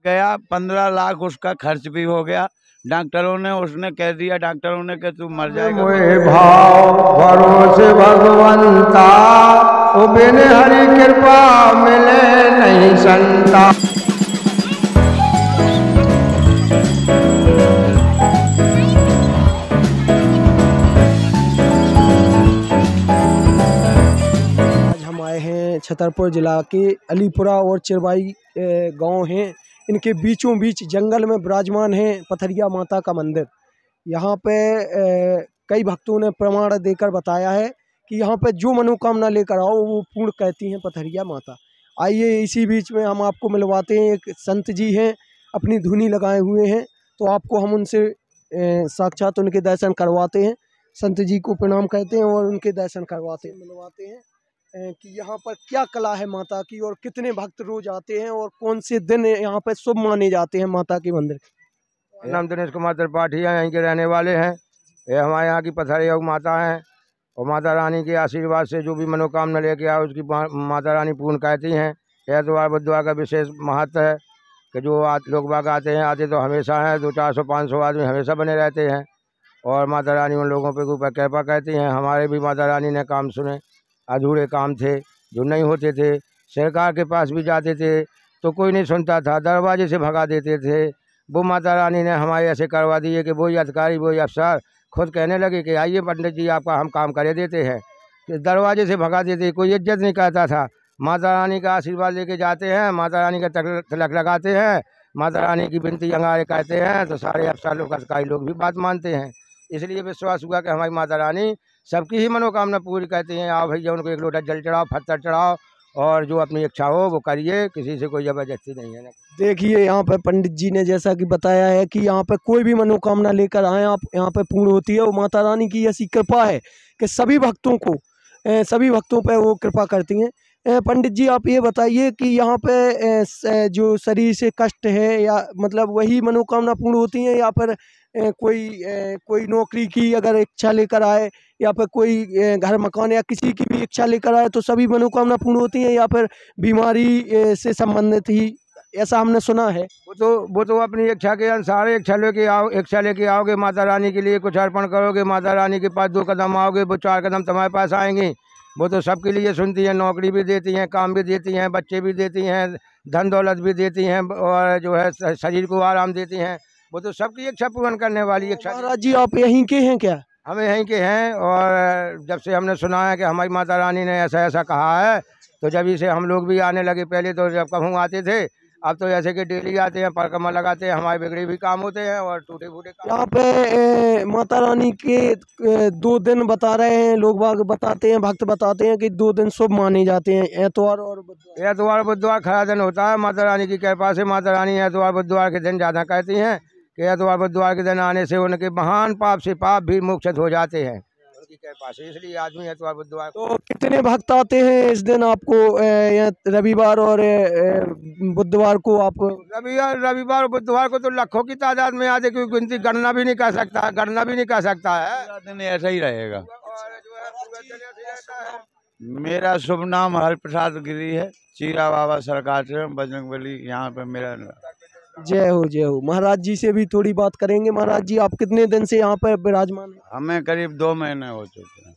गया, 15 लाख उसका खर्च भी हो गया। डॉक्टरों ने उसने कह दिया, डॉक्टरों ने कि तू मर जाएगा। मोहे भाव भरोसे भगवंता, ओ बिन हरि कृपा मिले नहीं संता। आज हम आए हैं छतरपुर जिला के अलीपुरा और चिरवाई गांव हैं। इनके बीचों बीच जंगल में विराजमान है पथरिया माता का मंदिर। यहाँ पे कई भक्तों ने प्रमाण देकर बताया है कि यहाँ पे जो मनोकामना लेकर आओ वो पूर्ण कहती हैं पथरिया माता। आइए इसी बीच में हम आपको मिलवाते हैं, एक संत जी हैं, अपनी धुनी लगाए हुए हैं, तो आपको हम उनसे साक्षात उनके दर्शन करवाते हैं। संत जी को प्रणाम कहते हैं और उनके दर्शन करवाते हैं, मिलवाते हैं कि यहाँ पर क्या कला है माता की और कितने भक्त रोज आते हैं और कौन से दिन यहाँ पर शुभ माने जाते हैं माता के मंदिर। नाम दिनेश कुमार त्रिपाठी है, यहीं के रहने वाले हैं। ये हमारे यहाँ की पथरिया माता हैं और माता रानी के आशीर्वाद से जो भी मनोकामना लेके आए उसकी माता रानी पूर्ण कहती हैं। एतवार बुधवार का विशेष महत्व है कि जो लोग बाग आते हैं, आते तो हमेशा हैं, 200-400-500 आदमी हमेशा बने रहते हैं और माता रानी उन लोगों पे ऊपर कृपा कहती हैं। हमारे भी माता रानी ने काम सुने, अधूरे काम थे जो नहीं होते थे, सरकार के पास भी जाते थे तो कोई नहीं सुनता था, दरवाजे से भगा देते थे। वो माता रानी ने हमारे ऐसे करवा दिए कि वही अधिकारी वही अफसर खुद कहने लगे कि आइए पंडित जी आपका हम काम करे देते हैं। तो दरवाजे से भगा देते, कोई इज्जत नहीं करता था। माता रानी का आशीर्वाद लेके जाते हैं, माता रानी का तिलक लगाते हैं, माता रानी की बिनती अंगारे कहते हैं तो सारे अफसर लोग अधिकारी लोग भी बात मानते हैं। इसलिए विश्वास हुआ कि हमारी माता रानी सबकी ही मनोकामना पूरी कहती हैं। आओ भैया उनको एक लोटा जल चढ़ाओ, पत्थर चढ़ाओ और जो अपनी इच्छा हो वो करिए, किसी से कोई जबरदस्ती नहीं है। देखिए यहाँ पे पंडित जी ने जैसा कि बताया है कि यहाँ पे कोई भी मनोकामना लेकर आए आप यहाँ पे पूर्ण होती है। और माता रानी की ऐसी कृपा है कि सभी भक्तों पे वो कृपा करती हैं। पंडित जी आप ये बताइए कि यहाँ पे जो शरीर से कष्ट है या मतलब वही मनोकामना पूर्ण होती है या फिर कोई नौकरी की अगर इच्छा लेकर आए या फिर कोई घर मकान या किसी की भी इच्छा लेकर आए तो सभी मनोकामना पूर्ण होती हैं या फिर बीमारी से संबंधित ही, ऐसा हमने सुना है। वो तो अपनी इच्छा के अनुसार इच्छा लेके आओगे माता रानी के लिए कुछ अर्पण करोगे, माता रानी के पास 2 कदम आओगे वो 4 कदम तुम्हारे पास आएंगी। वो तो सबके लिए सुनती हैं, नौकरी भी देती हैं, काम भी देती हैं, बच्चे भी देती हैं, धन दौलत भी देती हैं और जो है शरीर को आराम देती हैं। वो तो सबकी इच्छा पूर्ण करने वाली इच्छा। महाराज जी आप यहीं के हैं क्या? हम यहीं के हैं और जब से हमने सुना है कि हमारी माता रानी ने ऐसा ऐसा कहा है तो जब से हम लोग भी आने लगे। पहले तो जब कहूँ आते थे, अब तो ऐसे कि डेली आते हैं, परिक्रमा लगाते हैं, हमारे बिगड़े भी काम होते हैं और टूटे फूटे काम। यहाँ पे माता रानी के 2 दिन बता रहे हैं लोग, बाग बताते हैं, भक्त बताते हैं कि 2 दिन शुभ माने जाते हैं, एतवार और बुधवार। एतवार बुधवार खरा दिन होता है माता रानी की कृपा से। माता रानी एतवार बुधवार के दिन ज़्यादा कहती हैं कि एतवार बुधवार के दिन आने से उनके महान पाप से पाप भी मोक्षित हो जाते हैं उनकी कृपा से, इसलिए आदमी एतवार बुधवार। तो कितने भक्त आते हैं इस दिन आपको रविवार और बुधवार को? आप रविवार और बुधवार को तो लाखों की तादाद में आते, क्योंकि गिनती गणना भी नहीं कर सकता है। दिन ऐसा ही रहेगा। मेरा शुभ नाम हरिप्रसाद गिरी है, चीरा बाबा सरकार से बजरंगबली यहाँ पे मेरा। जय हो जय हो। महाराज जी से भी थोड़ी बात करेंगे। महाराज जी आप कितने दिन से यहाँ पर विराजमान हैं? हमें करीब 2 महीने हो चुके हैं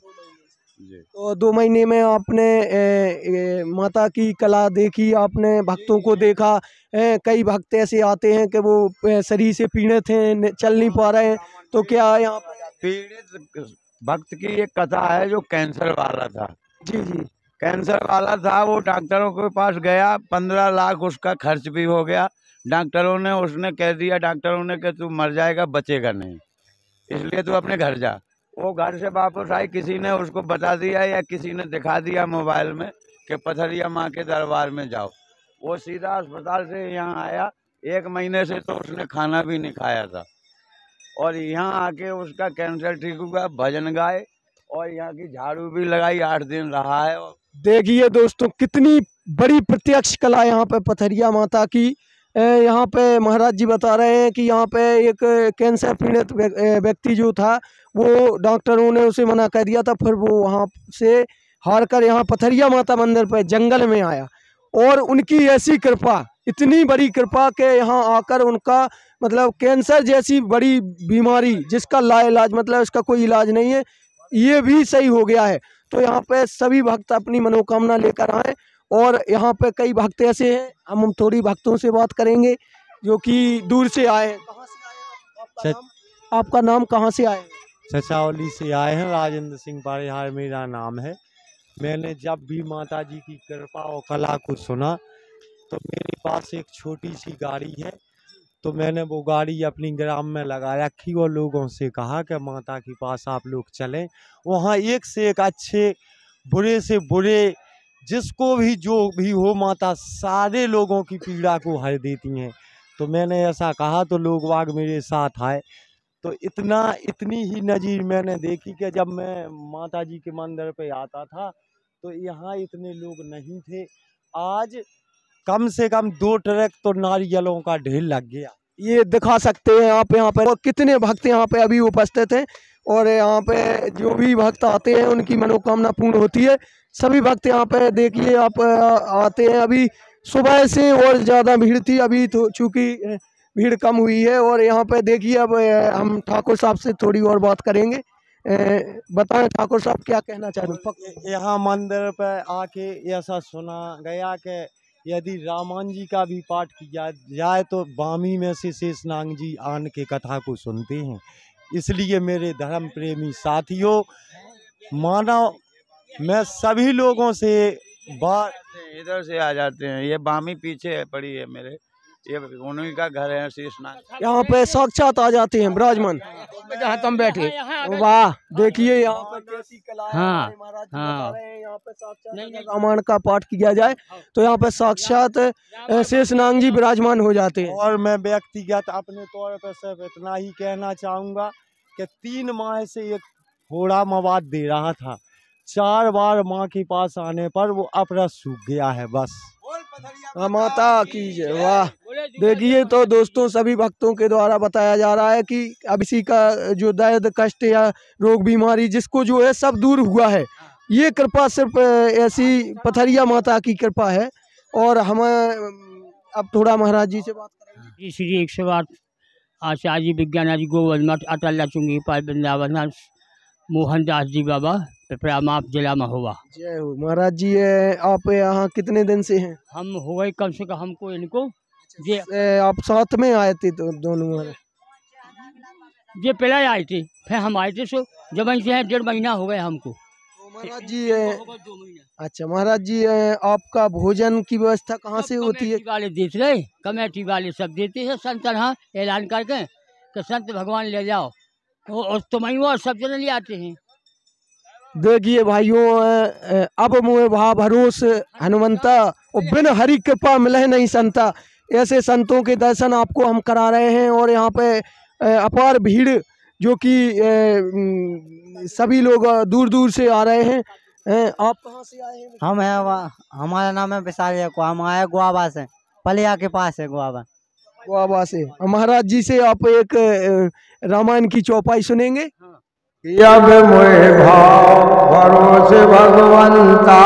जी। तो 2 महीने में आपने माता की कला देखी, आपने भक्तों को देखा। कई भक्त ऐसे आते हैं कि वो शरीर से पीड़ित हैं, चल नहीं पा रहे हैं, तो क्या यहाँ पीड़ित भक्त की एक कथा है जो कैंसर वाला था। जी जी। कैंसर वाला था, वो डॉक्टरों के पास गया, 15 लाख उसका खर्च भी हो गया। डॉक्टरों ने उसने कह दिया, डॉक्टरों ने कि तू मर जाएगा, बचेगा नहीं, इसलिए तू अपने घर जा। वो घर से वापस आई, किसी ने उसको बता दिया या किसी ने दिखा दिया मोबाइल में कि पथरिया माँ के दरबार में जाओ। वो सीधा अस्पताल से यहाँ आया। 1 महीने से तो उसने खाना भी नहीं खाया था और यहाँ आके उसका कैंसर ठीक हुआ, भजन गाए और यहाँ की झाड़ू भी लगाई, 8 दिन रहा है। देखिए दोस्तों कितनी बड़ी प्रत्यक्ष कला यहाँ पे पथरिया माता की। यहाँ पे महाराज जी बता रहे हैं कि यहाँ पे एक कैंसर पीड़ित व्यक्ति जो था वो डॉक्टरों ने उसे मना कर दिया था, फिर वो वहाँ से हार कर यहाँ पथरिया माता मंदिर पे जंगल में आया और उनकी ऐसी कृपा इतनी बड़ी कृपा के यहाँ आकर उनका मतलब कैंसर जैसी बड़ी बीमारी जिसका लाइलाज मतलब इसका कोई इलाज नहीं है, ये भी सही हो गया है। तो यहाँ पे सभी भक्त अपनी मनोकामना लेकर आए और यहाँ पे कई भक्त ऐसे हैं, हम थोड़ी भक्तों से बात करेंगे जो कि दूर से आए हैं। कहाँ से आए हैं? आपका नाम कहाँ से आए हैं? चचावली से आए हैं। राजेंद्र सिंह परिहार मेरा नाम है। मैंने जब भी माता जी की कृपा और कला को सुना तो मेरे पास एक छोटी सी गाड़ी है, तो मैंने वो गाड़ी अपनी ग्राम में लगा रखी और लोगों से कहा कि माता के पास आप लोग चलें। वहाँ एक से एक अच्छे, बुरे से बुरे, जिसको भी जो भी हो, माता सारे लोगों की पीड़ा को हर देती हैं। तो मैंने ऐसा कहा तो लोग वाग मेरे साथ आए। तो इतनी ही नज़ीर मैंने देखी कि जब मैं माता जी के मंदिर पे आता था तो यहाँ इतने लोग नहीं थे। आज कम से कम 2 ट्रक तो नारियलों का ढेर लग गया। ये दिखा सकते हैं आप यहाँ पे, और कितने भक्त यहाँ पे अभी उपस्थित हैं और यहाँ पे जो भी भक्त आते हैं उनकी मनोकामना पूर्ण होती है। सभी भक्त यहाँ पे देखिए आप आते हैं। अभी सुबह से और ज़्यादा भीड़ थी, अभी तो चूँकि भीड़ कम हुई है। और यहाँ पे देखिए अब हम ठाकुर साहब से थोड़ी और बात करेंगे। बताएं ठाकुर साहब क्या कहना चाह रहे हैं? यहाँ मंदिर पे आके ऐसा सुना गया कि यदि रामायण जी का भी पाठ किया जाए तो बामी में से शेषनाग जी आन के कथा को सुनते हैं। इसलिए मेरे धर्म प्रेमी साथियों, मानव मैं सभी लोगों से बात इधर से आ जाते हैं। ये बामी पीछे पड़ी है मेरे, ये उन्हीं का घर है शेषनाग। यहाँ पे साक्षात आ जाते हैं विराजमान जहाँ तुम बैठे। वाह, देखिए यहाँ पे कैसी कला है। हाँ, महाराज जी हाँ। बता रहे हैं यहाँ पे साक्षात अगर रामायण का पाठ किया जाए तो यहाँ पे साक्षात शेषनाग जी विराजमान हो जाते हैं। और मैं व्यक्तिगत अपने तौर पर सिर्फ इतना ही कहना चाहूँगा कि 3 माह से एक घोड़ा मवाद दे रहा था, 4 बार माँ के पास आने पर वो अपरस सूख गया है। बस माता की जय। वाह, देखिए तो दोस्तों सभी भक्तों के द्वारा बताया जा रहा है कि अब इसी का जो दर्द कष्ट या रोग बीमारी जिसको जो है सब दूर हुआ है। ये कृपा सिर्फ ऐसी पथरिया माता की कृपा है। और हम अब थोड़ा महाराज जी से बात करेंगे। श्री 108 आचार्य विज्ञानादि गोवर्धन मठ अटल चुंगी पाल वृंदावन मोहनदास जी बाबा पिपरामाप जिला महोबा। जय हो महाराज जी। आप यहाँ कितने दिन से हैं? हम हो गए कम से कम हमको इनको ये आप साथ में आए थे तो दोनों? ये पहले आए थे, फिर हम आए थे। सो जब इनसे हैं 1.5 महीना हो गया हमको। महाराज जी 2 महीना। अच्छा महाराज जी, आपका भोजन की व्यवस्था कहाँ से होती है? कमेटी वाले देते रहे, कमेटी वाले सब देते हैं। संत हाँ ऐलान करके कि संत भगवान ले जाओ, और तुम सब जने ले आते हैं। देखिए भाइयों, अब मोह भा भरोस हनुमंता और बिन हरि कृपा मिले नहीं संता। ऐसे संतों के दर्शन आपको हम करा रहे हैं। और यहाँ पे अपार भीड़ जो कि सभी लोग दूर दूर से आ रहे हैं। आप कहाँ से आए हैं? हम हैं, हमारा नाम है विशाल को, हम आए गोवा से, पलिया के पास है गोवा से। महाराज जी से आप एक रामायण की चौपाई सुनेंगे। अब मोहे भाव भरोसे भगवंता,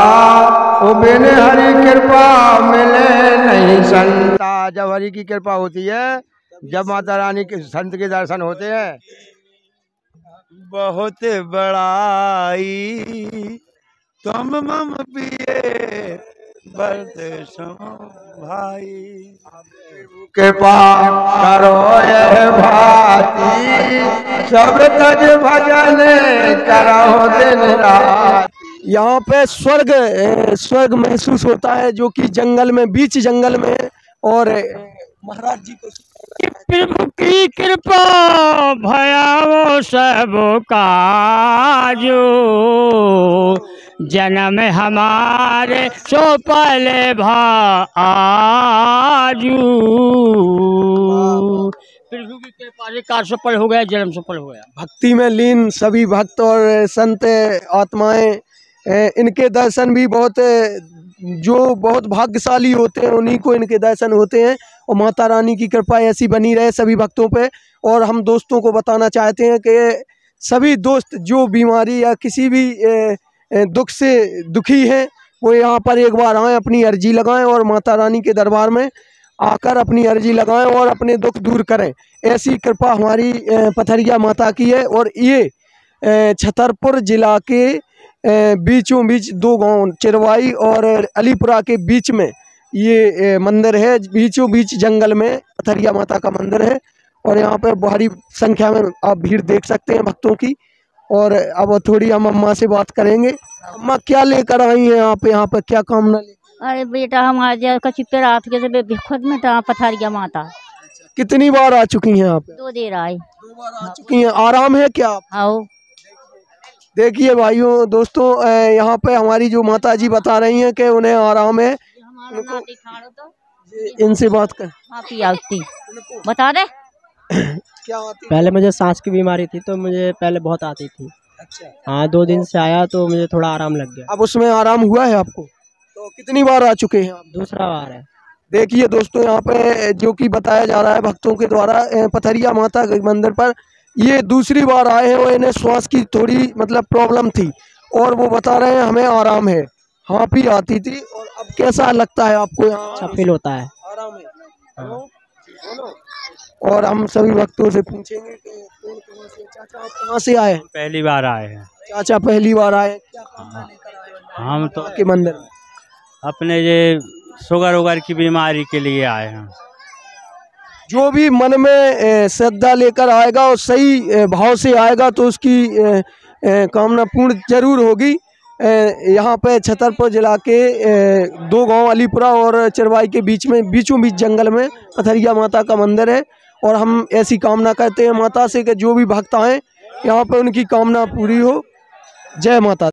ओ बिन हरि कृपा मिले नहीं संता। जब हरि की कृपा होती है, जब माता रानी के संत के दर्शन होते हैं। बहुत बड़ाई तुम मम पिए बरत भाई, कृपा करो ये भाती, सब तज भजन करो दिन रात। यहाँ पे स्वर्ग महसूस होता है, जो कि जंगल में, बीच जंगल में। और महाराज जी को प्रभु की कृपा भयावो सब काजो, जन्म हमारे सो पले भाजू। प्रभु की कृपा से कार्य सफल हो गया, जन्म सफल हो गया। भक्ति में लीन सभी भक्त और संत आत्माएं, इनके दर्शन भी बहुत भाग्यशाली होते हैं, उन्हीं को इनके दर्शन होते हैं। और माता रानी की कृपा ऐसी बनी रहे सभी भक्तों पे। और हम दोस्तों को बताना चाहते हैं कि सभी दोस्त जो बीमारी या किसी भी दुख से दुखी हैं, वो यहाँ पर एक बार आएँ, अपनी अर्जी लगाएं और माता रानी के दरबार में आकर अपनी अर्जी लगाएं और अपने दुख दूर करें। ऐसी कृपा हमारी पथरिया माता की है। और ये छतरपुर जिला के बीचों बीच दो गांव चिरवाई और अलीपुरा के बीच में ये मंदिर है। बीचों बीच जंगल में पथरिया माता का मंदिर है और यहाँ पे भारी संख्या में आप भीड़ देख सकते हैं भक्तों की। और अब थोड़ी हम अम्मा से बात करेंगे। अम्मा क्या लेकर आई हैं आप यहाँ पे, क्या कामना लेकर? अरे बेटा हम आज कचिप्ते रात के खुद में था पथरिया माता। कितनी बार आ चुकी हैं आप? 2 देर आए। 2 बार आ चुकी हैं। आराम है क्या? आओ देखिए भाइयों दोस्तों, यहाँ पे हमारी जो माता जी बता रही हैं कि उन्हें आराम है। इनसे बात कर बता दे क्या आती? पहले मुझे सांस की बीमारी थी तो मुझे पहले बहुत आती थी। अच्छा। हाँ 2 दिन से आया तो मुझे थोड़ा आराम लग गया। अब उसमें आराम हुआ है आपको? तो कितनी बार आ चुके हैं आप? दूसरा बार है। देखिए दोस्तों, यहाँ पे जो कि बताया जा रहा है भक्तों के द्वारा पथरिया माता के मंदिर पर ये दूसरी बार आए हैं और इन्हें श्वास की थोड़ी मतलब प्रॉब्लम थी और वो बता रहे हैं हमें आराम है। हाँ भी आती थी। और अब कैसा लगता है आपको यहाँ? अच्छा फील होता है। आराम है। और हम सभी भक्तों से पूछेंगे कि कौन कहाँ से, चाचा आप कहाँ से आए हैं? पहली बार आए हैं। चाचा पहली बार आए, क्या कामना लेकर आए हैं हम तो के मंदिर में? अपने ये शुगर वुगर की बीमारी के लिए आए हैं। जो भी मन में श्रद्धा लेकर आएगा और सही भाव से आएगा तो उसकी कामना पूर्ण जरूर होगी। यहाँ पे छतरपुर जिला के 2 गांव अलीपुरा और चिरवाई के बीच में बीचों बीच जंगल में पथरिया माता का मंदिर है। और हम ऐसी कामना करते हैं माता से कि जो भी भक्त आएँ यहाँ पे उनकी कामना पूरी हो। जय माता।